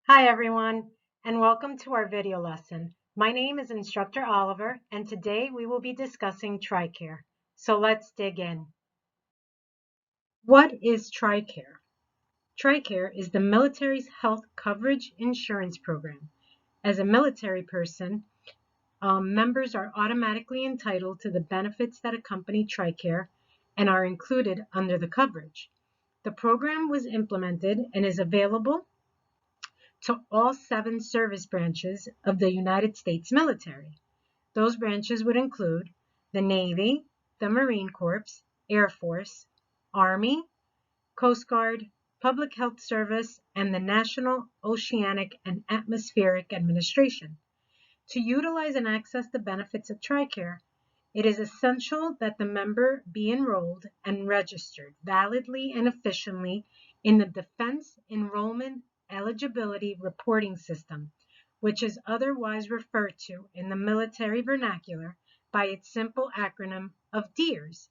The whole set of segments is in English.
Hi everyone, and welcome to our video lesson. My name is Instructor Oliver, and today we will be discussing Tricare. So let's dig in. What is Tricare? Tricare is the military's health coverage insurance program. As a military person, members are automatically entitled to the benefits that accompany Tricare and are included under the coverage. The program was implemented and is available to all 7 service branches of the United States military. Those branches would include the Navy, the Marine Corps, Air Force, Army, Coast Guard, Public Health Service, and the National Oceanic and Atmospheric Administration. To utilize and access the benefits of Tricare, it is essential that the member be enrolled and registered validly and efficiently in the Defense Enrollment Eligibility Reporting System, which is otherwise referred to in the military vernacular by its simple acronym of DEERS.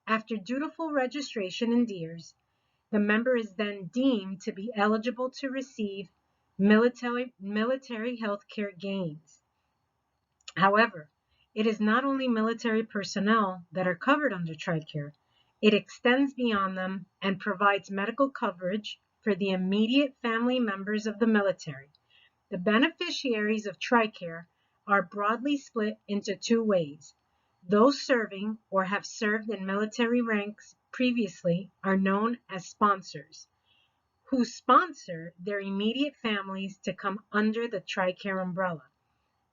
After dutiful registration in DEERS, the member is then deemed to be eligible to receive military health care gains. However, it is not only military personnel that are covered under Tricare. It extends beyond them and provides medical coverage for the immediate family members of the military. The beneficiaries of Tricare are broadly split into 2 ways. Those serving or have served in military ranks previously are known as sponsors, who sponsor their immediate families to come under the Tricare umbrella.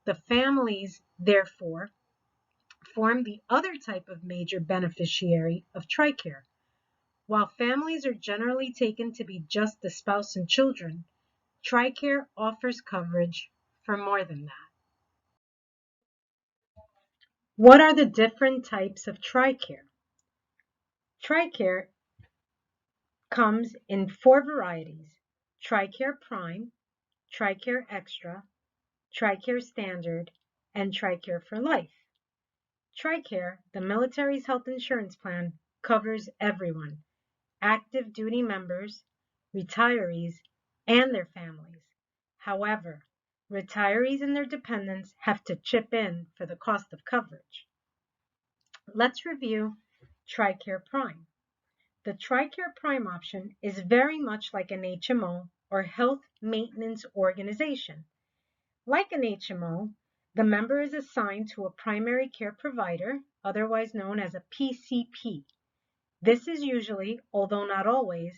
The families, therefore, form the other type of major beneficiary of Tricare. While families are generally taken to be just the spouse and children, Tricare offers coverage for more than that. What are the different types of Tricare? Tricare comes in 4 varieties: Tricare Prime, Tricare Extra, Tricare Standard, and Tricare for Life. Tricare, the military's health insurance plan, covers everyone: active duty members, retirees, and their families. However, retirees and their dependents have to chip in for the cost of coverage. Let's review Tricare Prime. The Tricare Prime option is very much like an HMO or health maintenance organization. Like an HMO, the member is assigned to a primary care provider, otherwise known as a PCP. This is usually, although not always,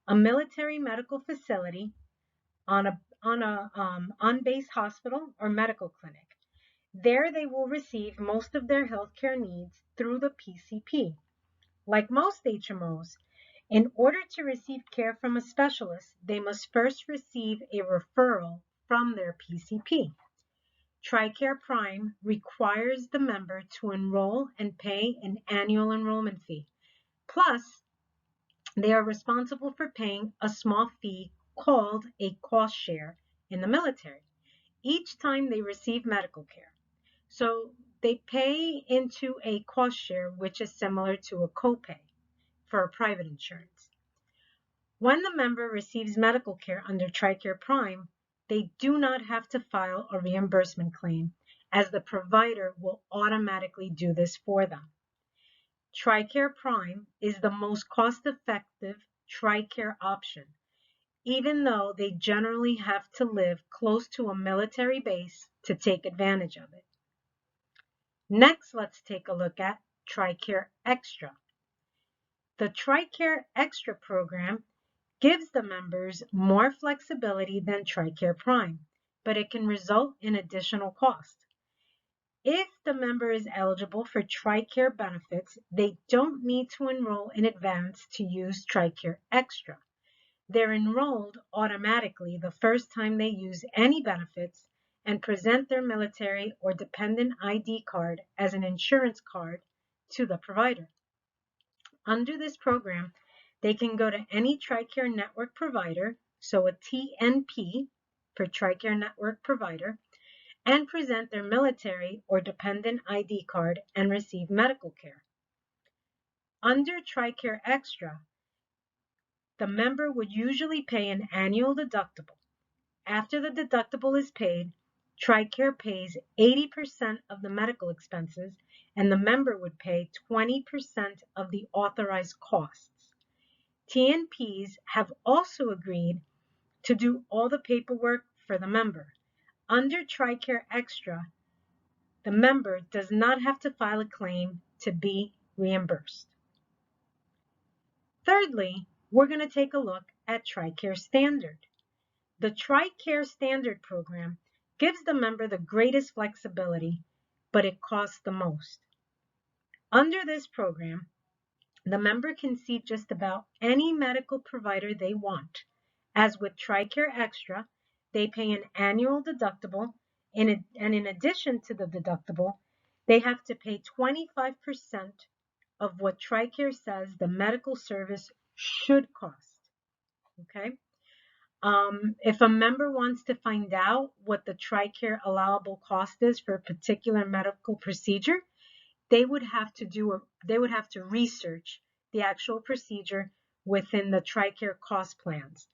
a military medical facility on a on-base hospital or medical clinic. There they will receive most of their healthcare needs through the PCP. Like most HMOs, in order to receive care from a specialist, they must first receive a referral from their PCP. Tricare Prime requires the member to enroll and pay an annual enrollment fee. Plus, they are responsible for paying a small fee called a cost share in the military each time they receive medical care. So they pay into a cost share, which is similar to a copay for a private insurance. When the member receives medical care under Tricare Prime, they do not have to file a reimbursement claim, as the provider will automatically do this for them. Tricare Prime is the most cost-effective Tricare option, even though they generally have to live close to a military base to take advantage of it. Next, let's take a look at Tricare Extra. The Tricare Extra program gives the members more flexibility than Tricare Prime, but it can result in additional cost. If the member is eligible for Tricare benefits, they don't need to enroll in advance to use Tricare Extra. They're enrolled automatically the first time they use any benefits and present their military or dependent ID card as an insurance card to the provider. Under this program, they can go to any Tricare network provider, so a TNP for Tricare network provider, and present their military or dependent ID card and receive medical care. Under Tricare Extra, the member would usually pay an annual deductible. After the deductible is paid, Tricare pays 80% of the medical expenses, and the member would pay 20% of the authorized costs. TNPs have also agreed to do all the paperwork for the member. Under Tricare Extra, the member does not have to file a claim to be reimbursed. Thirdly, we're going to take a look at Tricare Standard. The Tricare Standard program gives the member the greatest flexibility, but it costs the most. Under this program, the member can see just about any medical provider they want. As with Tricare Extra, they pay an annual deductible, and in addition to the deductible, they have to pay 25% of what Tricare says the medical service should cost. Okay? If a member wants to find out what the Tricare allowable cost is for a particular medical procedure, they would have to research the actual procedure within the Tricare cost plans.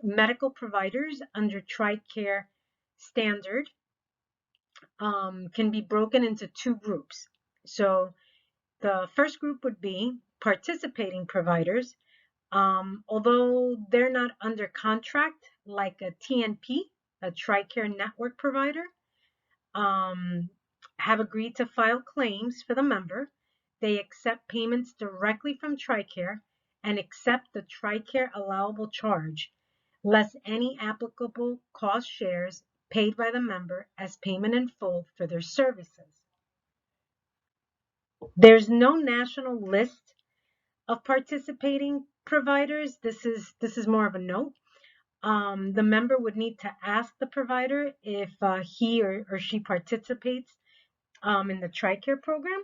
Medical providers under Tricare Standard can be broken into two groups. So the first group would be participating providers. Although they're not under contract like a TNP, a Tricare network provider, have agreed to file claims for the member. They accept payments directly from Tricare and accept the Tricare allowable charge, less any applicable cost shares paid by the member as payment in full for their services. There's no national list of participating providers. This is more of a note. The member would need to ask the provider if he or she participates in the Tricare program.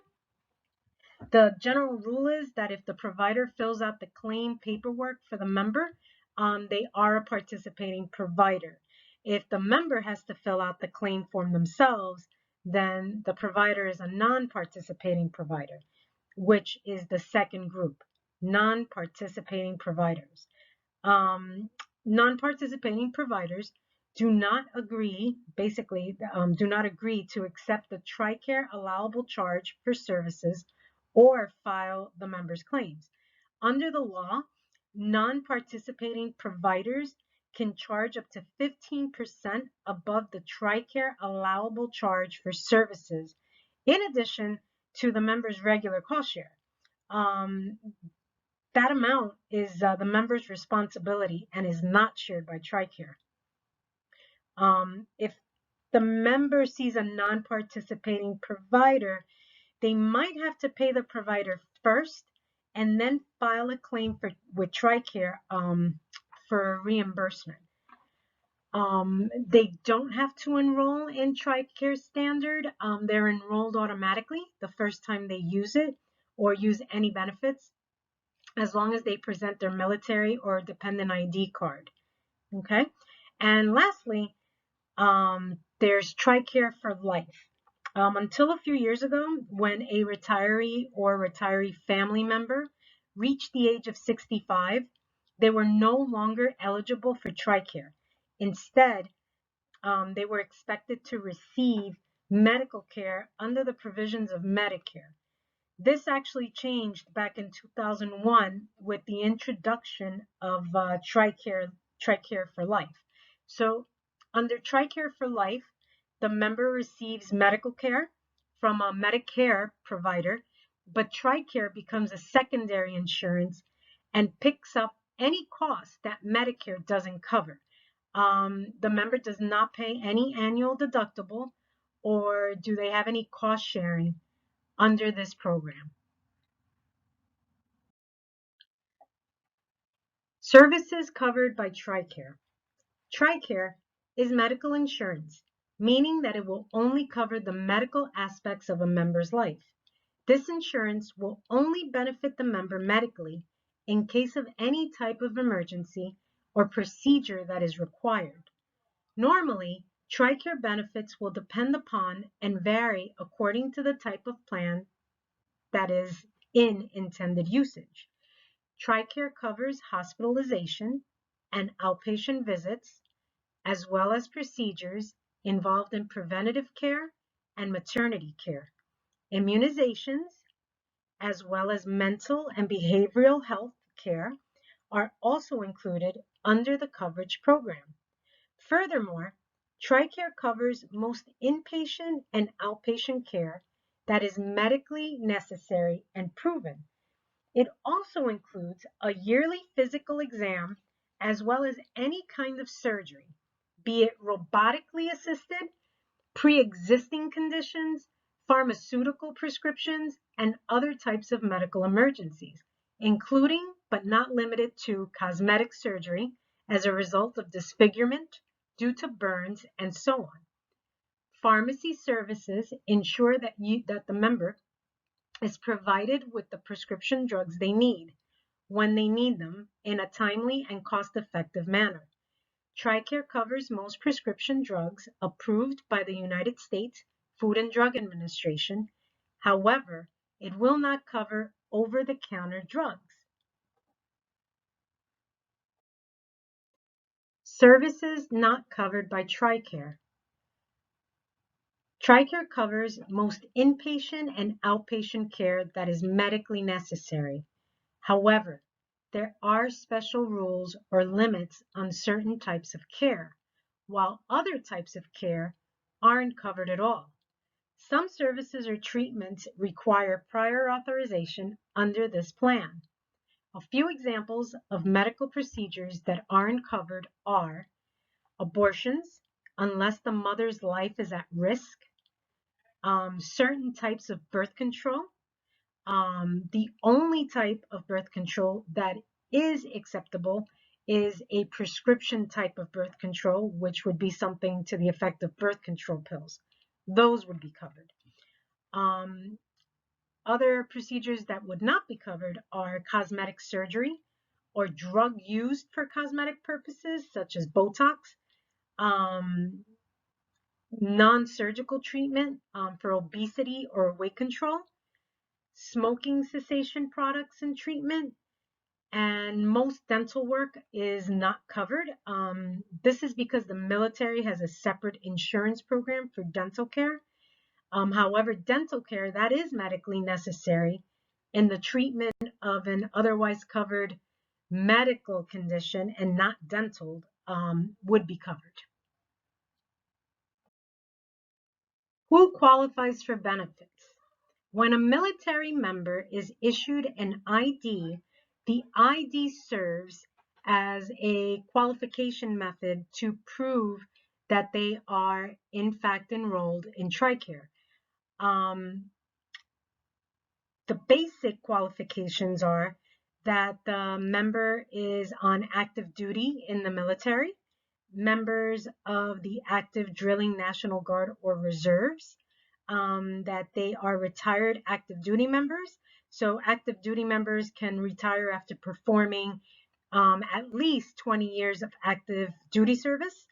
The general rule is that if the provider fills out the claim paperwork for the member, they are a participating provider. If the member has to fill out the claim form themselves, then the provider is a non-participating provider, which is the second group, non-participating providers. Non-participating providers do not agree, do not agree to accept the Tricare allowable charge for services or file the member's claims. Under the law, non-participating providers can charge up to 15% above the Tricare allowable charge for services, in addition to the member's regular cost share. That amount is the member's responsibility and is not shared by Tricare. If the member sees a non-participating provider, they might have to pay the provider first and then file a claim with Tricare for reimbursement. They don't have to enroll in Tricare Standard. They're enrolled automatically the first time they use it or use any benefits, as long as they present their military or dependent ID card. Okay, and lastly, there's Tricare for Life. Until a few years ago, when a retiree or retiree family member reached the age of 65, they were no longer eligible for Tricare. Instead, they were expected to receive medical care under the provisions of Medicare. This actually changed back in 2001 with the introduction of Tricare for Life. So under Tricare for Life, the member receives medical care from a Medicare provider, but Tricare becomes a secondary insurance and picks up any cost that Medicare doesn't cover. The member does not pay any annual deductible, or do they have any cost sharing under this program. Services covered by Tricare. Tricare is medical insurance, meaning that it will only cover the medical aspects of a member's life. This insurance will only benefit the member medically in case of any type of emergency or procedure that is required. Normally, Tricare benefits will depend upon and vary according to the type of plan that is in intended usage. Tricare covers hospitalization and outpatient visits, as well as procedures involved in preventative care and maternity care. Immunizations, as well as mental and behavioral health care, are also included under the coverage program. Furthermore, TRICARE covers most inpatient and outpatient care that is medically necessary and proven. It also includes a yearly physical exam as well as any kind of surgery, be it robotically assisted, pre-existing conditions, pharmaceutical prescriptions, and other types of medical emergencies, including but not limited to cosmetic surgery as a result of disfigurement due to burns, and so on. Pharmacy services ensure that the member is provided with the prescription drugs they need when they need them in a timely and cost-effective manner. TRICARE covers most prescription drugs approved by the United States Food and Drug Administration. However, it will not cover over-the-counter drugs. Services not covered by TRICARE. TRICARE covers most inpatient and outpatient care that is medically necessary. However, there are special rules or limits on certain types of care, while other types of care aren't covered at all. Some services or treatments require prior authorization under this plan. A few examples of medical procedures that aren't covered are abortions, unless the mother's life is at risk, certain types of birth control. The only type of birth control that is acceptable is a prescription type of birth control, which would be something to the effect of birth control pills. Those would be covered. Other procedures that would not be covered are cosmetic surgery or drug used for cosmetic purposes, such as Botox, non-surgical treatment for obesity or weight control, smoking cessation products and treatment, and most dental work is not covered. This is because the military has a separate insurance program for dental care. However, dental care that is medically necessary in the treatment of an otherwise covered medical condition and not dental would be covered. Who qualifies for benefits? When a military member is issued an ID, the ID serves as a qualification method to prove that they are in fact enrolled in TRICARE. The basic qualifications are that the member is on active duty in the military, members of the active drilling National Guard or reserves, that they are retired active duty members. So active duty members can retire after performing at least 20 years of active duty service.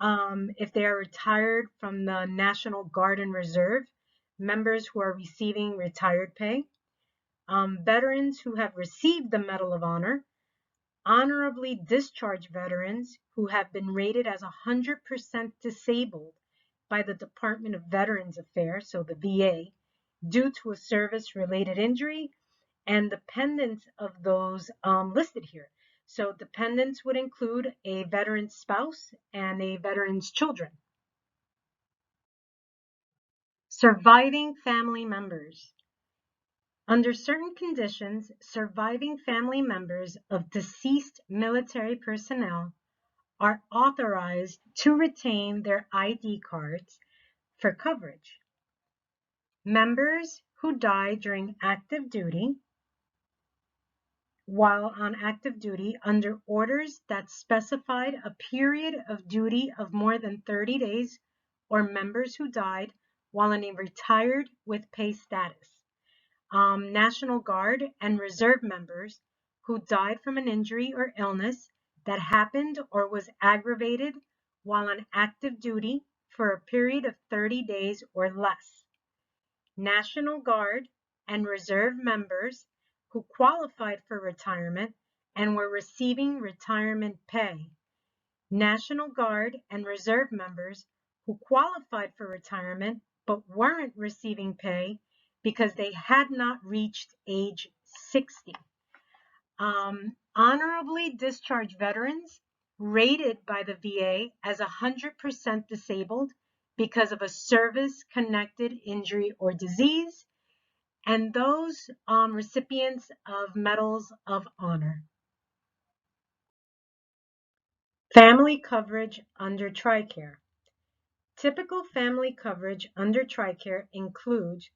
If they are retired from the National Guard and Reserve, members who are receiving retired pay, veterans who have received the Medal of Honor, honorably discharged veterans who have been rated as 100% disabled by the Department of Veterans Affairs, so the VA, due to a service-related injury, and dependents of those listed here. So dependents would include a veteran's spouse and a veteran's children. Surviving family members. Under certain conditions, surviving family members of deceased military personnel are authorized to retain their ID cards for coverage. Members who die during active duty, while on active duty under orders that specified a period of duty of more than 30 days, or members who died while in a retired with pay status. National Guard and Reserve members who died from an injury or illness that happened or was aggravated while on active duty for a period of 30 days or less. National Guard and Reserve members who qualified for retirement and were receiving retirement pay. National Guard and Reserve members who qualified for retirement but weren't receiving pay because they had not reached age 60. Honorably discharged veterans rated by the VA as 100% disabled because of a service-connected injury or disease, and those recipients of medals of honor. Family coverage under Tricare. Typical family coverage under Tricare includes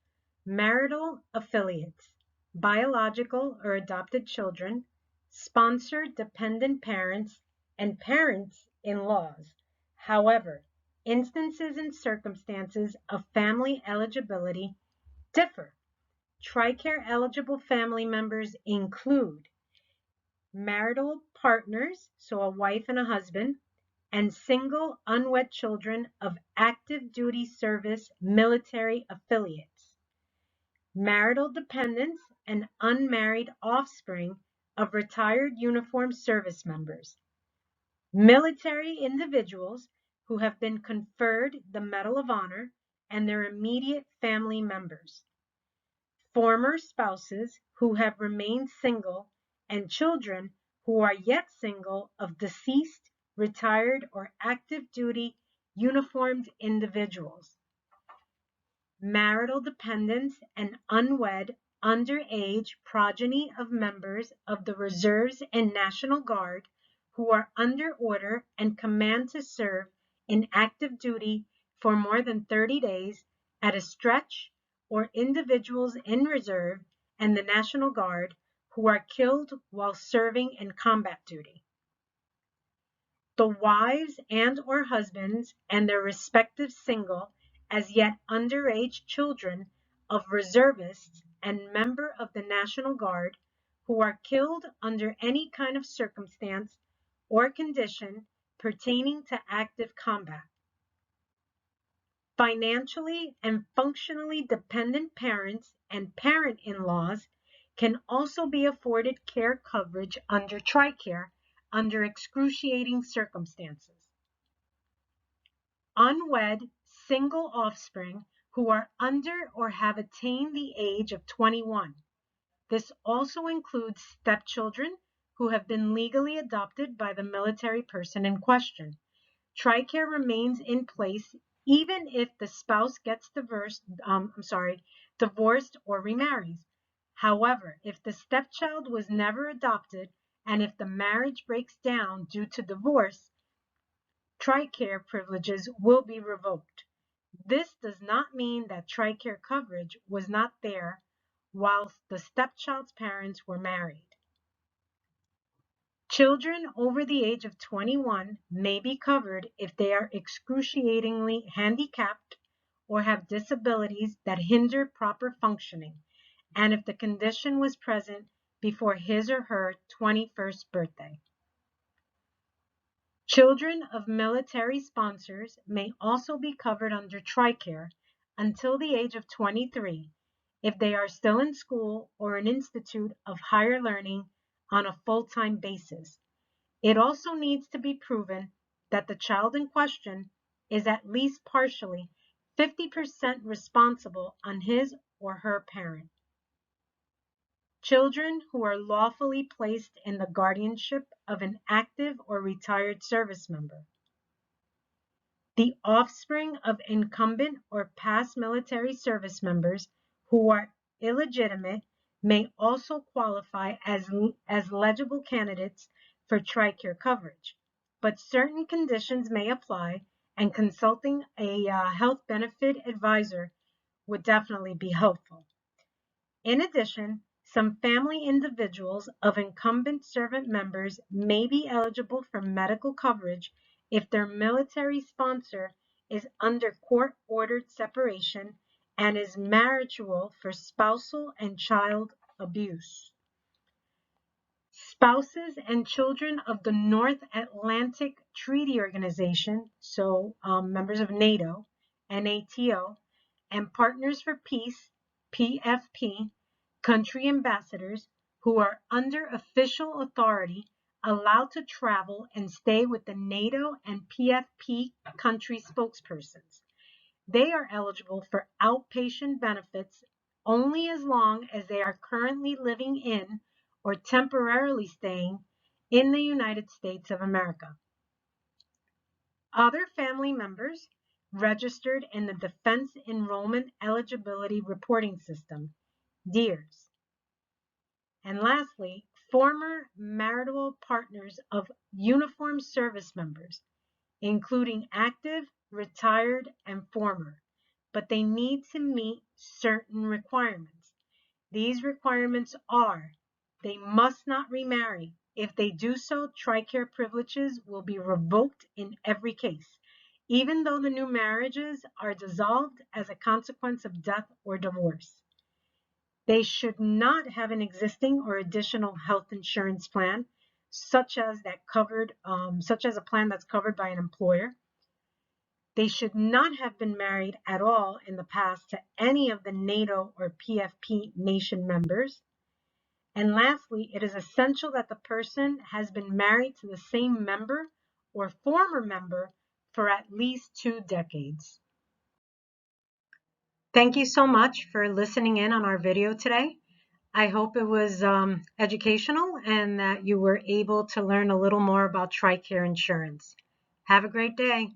marital affiliates, biological or adopted children, sponsored dependent parents, and parents-in-laws. However, instances and circumstances of family eligibility differ. Tricare eligible family members include marital partners, so a wife and a husband, and single unwed children of active duty service military affiliates, marital dependents and unmarried offspring of retired uniformed service members, military individuals who have been conferred the Medal of Honor and their immediate family members, former spouses who have remained single, and children who are yet single of deceased, retired, or active duty uniformed individuals, marital dependents and unwed underage progeny of members of the Reserves and National Guard who are under order and command to serve in active duty for more than 30 days at a stretch, or individuals in reserve and the National Guard who are killed while serving in combat duty. The wives and or husbands and their respective single as yet underage children of reservists and member of the National Guard who are killed under any kind of circumstance or condition pertaining to active combat. Financially and functionally dependent parents and parent-in-laws can also be afforded care coverage under Tricare under excruciating circumstances. Unwed single offspring who are under or have attained the age of 21. This also includes stepchildren who have been legally adopted by the military person in question. Tricare remains in place even if the spouse gets divorced or remarries. However, if the stepchild was never adopted and if the marriage breaks down due to divorce, Tricare privileges will be revoked. This does not mean that Tricare coverage was not there whilst the stepchild's parents were married. Children over the age of 21 may be covered if they are excruciatingly handicapped or have disabilities that hinder proper functioning, and if the condition was present before his or her 21st birthday. Children of military sponsors may also be covered under Tricare until the age of 23 if they are still in school or an institute of higher learning on a full-time basis. It also needs to be proven that the child in question is at least partially 50% responsible on his or her parent. Children who are lawfully placed in the guardianship of an active or retired service member. The offspring of incumbent or past military service members who are illegitimate may also qualify as legible candidates for Tricare coverage, but certain conditions may apply, and consulting a health benefit advisor would definitely be helpful. In addition, some family individuals of incumbent servant members may be eligible for medical coverage if their military sponsor is under court-ordered separation and is marriageable for spousal and child abuse. Spouses and children of the North Atlantic Treaty Organization, so members of NATO, NATO, and Partners for Peace, PFP, country ambassadors who are under official authority allowed to travel and stay with the NATO and PFP country spokespersons. They are eligible for outpatient benefits only as long as they are currently living in or temporarily staying in the United States of America. Other family members registered in the Defense Enrollment Eligibility Reporting System, DEERS. And lastly, former marital partners of uniformed service members, including active, retired, and former, but they need to meet certain requirements. These requirements are: they must not remarry. If they do so, Tricare privileges will be revoked in every case, even though the new marriages are dissolved as a consequence of death or divorce. They should not have an existing or additional health insurance plan, such as a plan that's covered by an employer. They should not have been married at all in the past to any of the NATO or PFP nation members. And lastly, it is essential that the person has been married to the same member or former member for at least 2 decades. Thank you so much for listening in on our video today. I hope it was educational and that you were able to learn a little more about Tricare insurance. Have a great day.